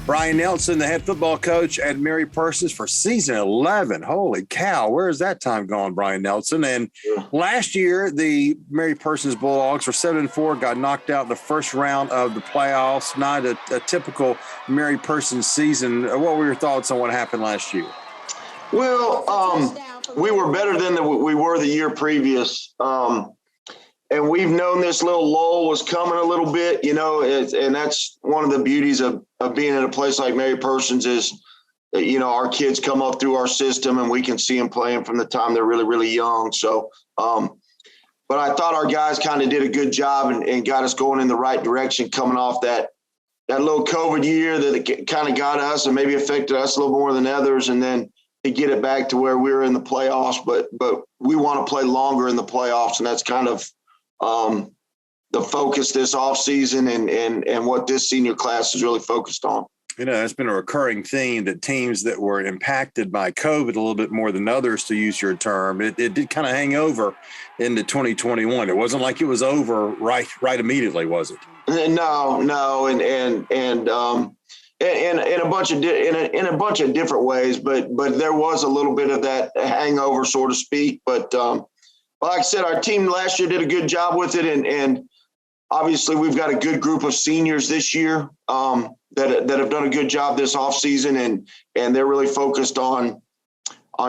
Brian Nelson, the head football coach at Mary Persons for season 11. Holy cow, where is that time gone, Brian Nelson? And last year, the Mary Persons Bulldogs were 7-4, got knocked out in the first round of the playoffs. Not a typical Mary Persons season. What were your thoughts on what happened last year? Well, we were better than we were the year previous. And we've known this little lull was coming a little bit, and that's one of the beauties of being in a place like Mary Persons is, our kids come up through our system and we can see them playing from the time they're really, really young. So, but I thought our guys kind of did a good job and got us going in the right direction coming off that little COVID year that it kind of got us and maybe affected us a little more than others. And then to get it back to where we were in the playoffs, but we want to play longer in the playoffs. And that's kind of, the focus this offseason and what this senior class is really focused on. It's been a recurring theme that teams that were impacted by COVID a little bit more than others, to use your term, it did kind of hang over into 2021. It wasn't like it was over right immediately, was it? No, and in a bunch of different ways, but there was a little bit of that hangover, so to speak. But like I said, our team last year did a good job with it, and obviously we've got a good group of seniors this year that have done a good job this offseason, and they're really focused on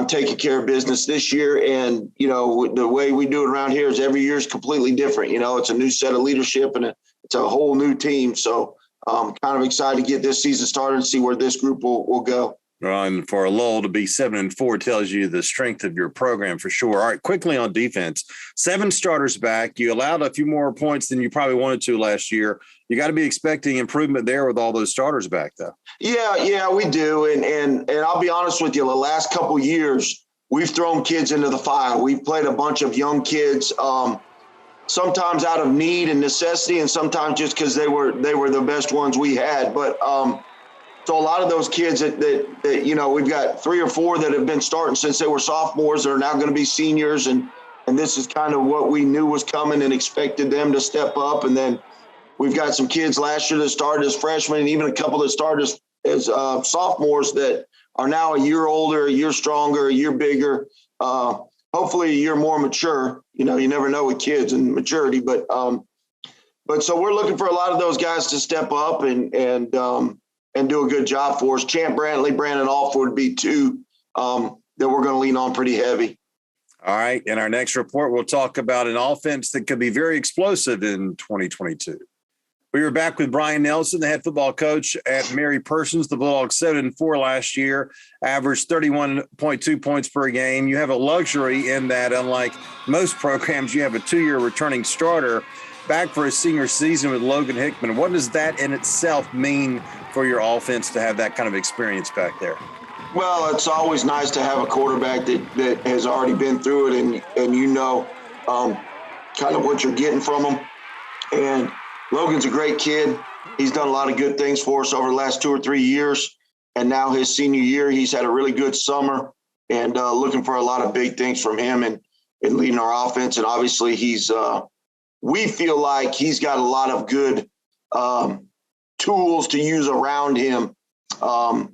taking care of business this year. And the way we do it around here is every year is completely different. It's a new set of leadership and it's a whole new team. So I'm kind of excited to get this season started and see where this group will go. And for a lull to be 7-4 tells you the strength of your program for sure. All right, quickly on defense, 7 starters back. You allowed a few more points than you probably wanted to last year. You got to be expecting improvement there with all those starters back, though. Yeah, we do. And I'll be honest with you, the last couple of years, we've thrown kids into the fire. We've played a bunch of young kids, sometimes out of need and necessity, and sometimes just because they were the best ones we had. But so a lot of those kids that we've got 3 or 4 that have been starting since they were sophomores that are now going to be seniors. And this is kind of what we knew was coming and expected them to step up. And then we've got some kids last year that started as freshmen and even a couple that started as sophomores that are now a year older, a year stronger, a year bigger, hopefully a year more mature. You never know with kids and maturity, but so we're looking for a lot of those guys to step up and do a good job for us. Champ Brantley, Brandon Alford would be 2 that we're going to lean on pretty heavy. All right. In our next report, we'll talk about an offense that could be very explosive in 2022. We were back with Brian Nelson, the head football coach at Mary Persons. The Bulldogs 7-4 last year, averaged 31.2 points per game. You have a luxury in that, unlike most programs, you have a 2-year returning starter back for his senior season with Logan Hickman. What does that in itself mean for your offense to have that kind of experience back there? Well, it's always nice to have a quarterback that has already been through it and kind of what you're getting from him. And Logan's a great kid. He's done a lot of good things for us over the last 2 or 3 years. And now his senior year, he's had a really good summer and looking for a lot of big things from him and leading our offense. And obviously we feel like he's got a lot of good tools to use around him that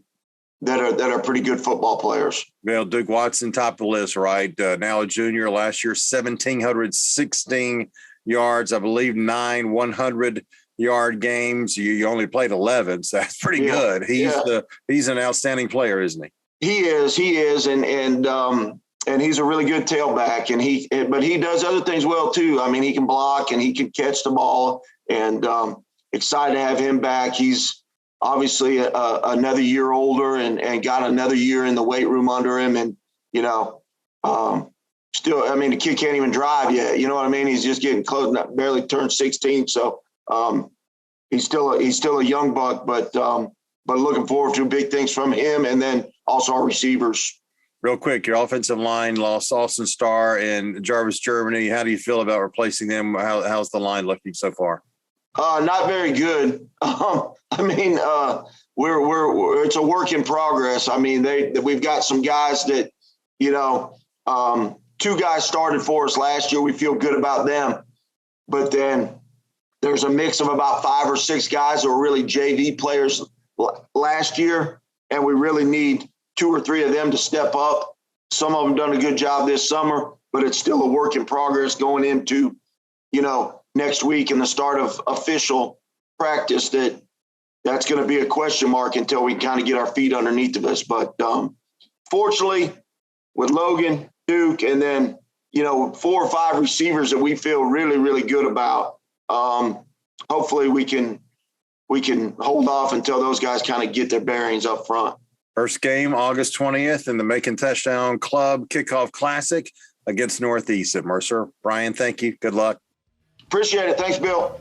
are pretty good football players. Well, Duke Watson, top of the list, right? Now a junior, last year, 1,716 yards, I believe 9 100-yard games. You only played 11, so that's pretty good. He's an outstanding player, isn't he? He is, and he's a really good tailback, but he does other things well too. I mean, he can block and he can catch the ball, and excited to have him back. He's obviously another year older and got another year in the weight room under him, and still, I mean, the kid can't even drive yet. You know what I mean? He's just getting close, barely turned 16. So he's still a young buck, but looking forward to big things from him, and then also our receivers. Real quick, your offensive line lost Austin Starr and Jarvis Germany. How do you feel about replacing them? How's the line looking so far? Not very good. We're it's a work in progress. I mean, we've got some guys that, 2 guys started for us last year. We feel good about them, but then there's a mix of about 5 or 6 guys who are really JV players last year, and we really need 2 or 3 of them to step up. Some of them done a good job this summer, but it's still a work in progress going into, next week and the start of official practice. That's going to be a question mark until we kind of get our feet underneath of us. But fortunately, with Logan, Duke, and then 4 or 5 receivers that we feel really, really good about, hopefully we can hold off until those guys kind of get their bearings up front. First game, August 20th in the Macon Touchdown Club Kickoff Classic against Northeast at Mercer. Brian, thank you. Good luck. Appreciate it. Thanks, Bill.